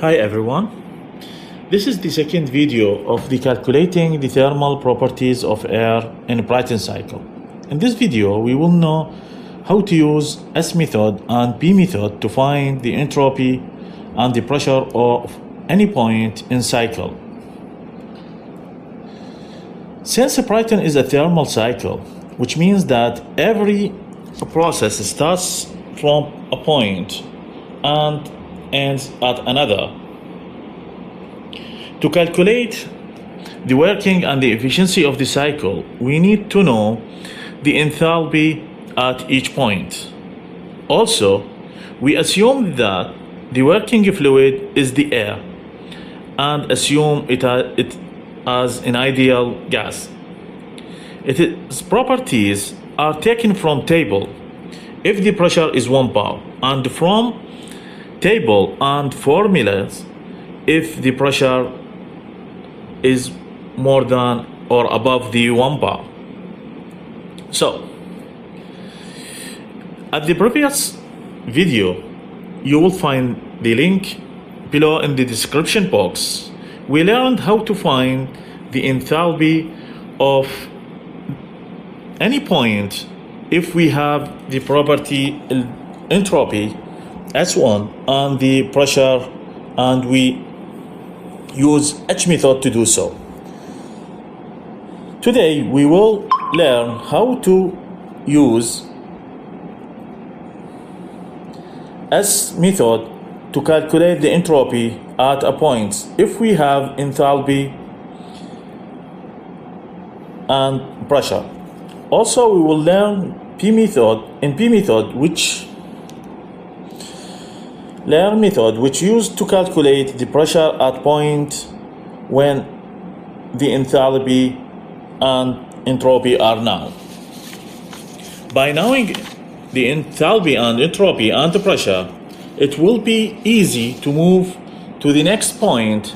Hi everyone, this is the second video of the calculating the thermal properties of air in a Brayton cycle. In this video we will know how to use S method and P method to find the entropy and the pressure of any point in cycle. Since Brayton is a thermal cycle, which means that every process starts from a point and ends at another. To calculate the working and the efficiency of the cycle, we need to know the enthalpy at each point. Also, we assume that the working fluid is the air and assume it as an ideal gas. Its properties are taken from table if the pressure is 1 bar, and from table and formulas if the pressure is more than or above the 1 bar. So, at the previous video, you will find the link below in the description box. We learned how to find the enthalpy of any point if we have the property entropy S1 and the pressure, and we use H method to do so. Today we will learn how to use S method to calculate the entropy at a point if we have enthalpy and pressure. Also, we will learn P method which used to calculate the pressure at point when the enthalpy and entropy are known. By knowing the enthalpy and entropy and the pressure, it will be easy to move to the next point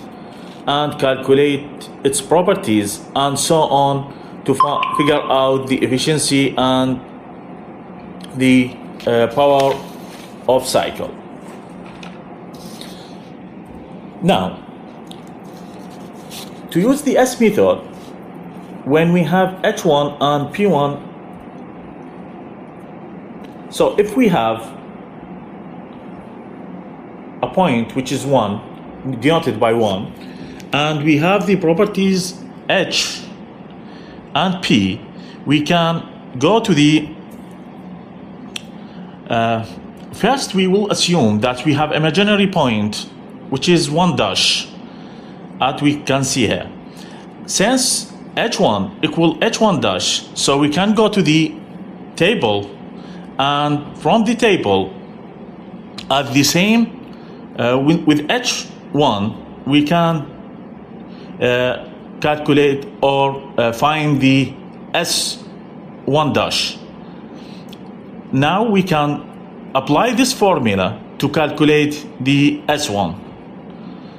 and calculate its properties and so on to figure out the efficiency and the power of cycle. Now, to use the S method, when we have H1 and P1, so if we have a point which is 1, denoted by 1, and we have the properties H and P, we can go to the first we will assume that we have imaginary point which is 1 dash, as we can see here. Since H1 equal H1 dash, so we can go to the table, and from the table at the same with H1 we can calculate or find the S1 dash. Now we can apply this formula to calculate the S1.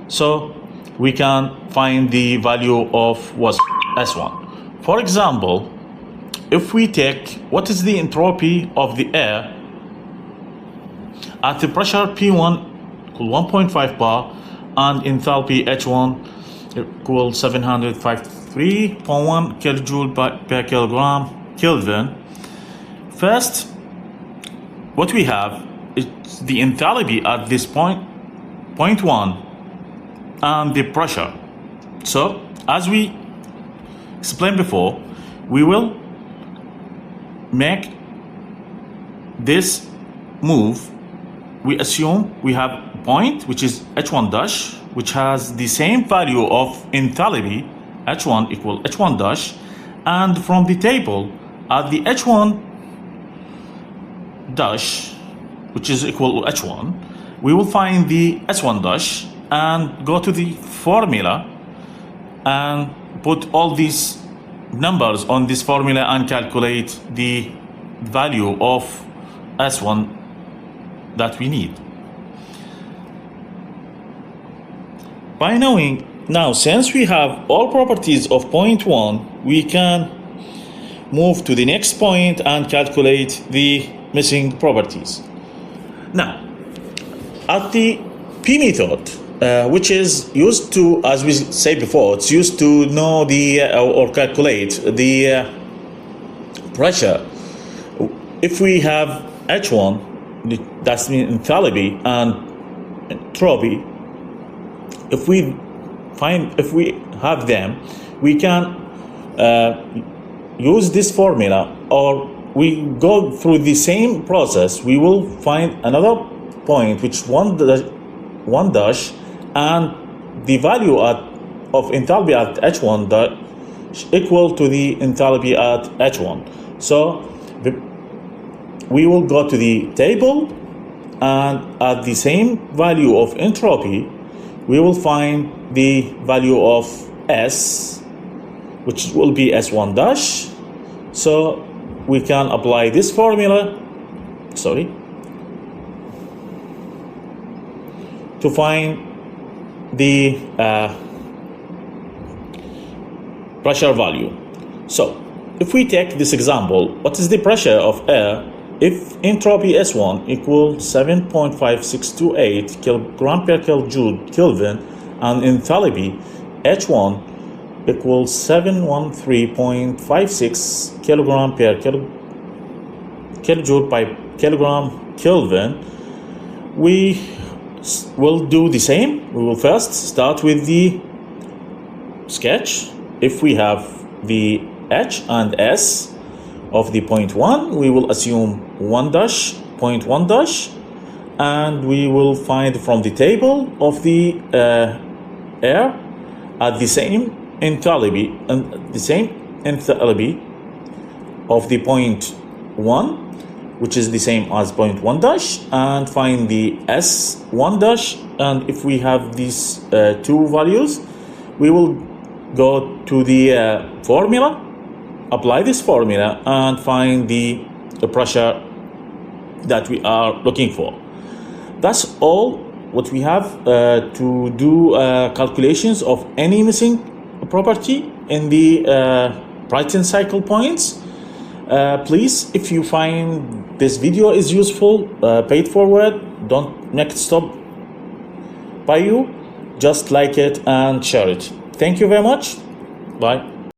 So we can find the value of S1. For example, if we take what is the entropy of the air at the pressure P1 equal 1.5 bar and enthalpy H1 equals 753.1 kilojoule per kilogram Kelvin. First, what we have is the enthalpy at this point 1, and the pressure. So, as we explained before, we will make this move. We assume we have a point which is H1 dash, which has the same value of enthalpy, H1 equal H1 dash, and from the table at the H1 dash, which is equal to H1, we will find the S1 dash and go to the formula and put all these numbers on this formula and calculate the value of S1 that we need. By knowing now, since we have all properties of point 1, we can move to the next point and calculate the missing properties. Now, at the P method, which is used to, as we said before, it's used to know the or calculate the pressure. If we have H1, that's mean enthalpy and entropy. If we have them, we can use this formula, or we go through the same process. We will find another point which one dash, and the value of enthalpy at H1 dash equal to the enthalpy at H1. So we will go to the table, and at the same value of entropy, we will find the value of S, which will be S1 dash. So we can apply this formula, to find the pressure value. So if we take this example, what is the pressure of air if entropy S1 equals 7.5628 kilogram per kilojoule Kelvin, and enthalpy H1 equals 713.56 kilogram per kilojoule by kilogram Kelvin? We will do the same. We will first start with the sketch. If we have the H and S of the point 1, we will assume 1 dash, point 1 dash, and we will find from the table of the air at the same enthalpy of the point 1, which is the same as point 1 dash, and find the S1 dash. And if we have these two values, we will go to the formula, apply this formula, and find the pressure that we are looking for. That's all what we have to do calculations of any missing property in the Brayton cycle points. Please, if you find this video is useful, pay it forward, don't make it stop by you, just like it and share it. Thank you very much. Bye.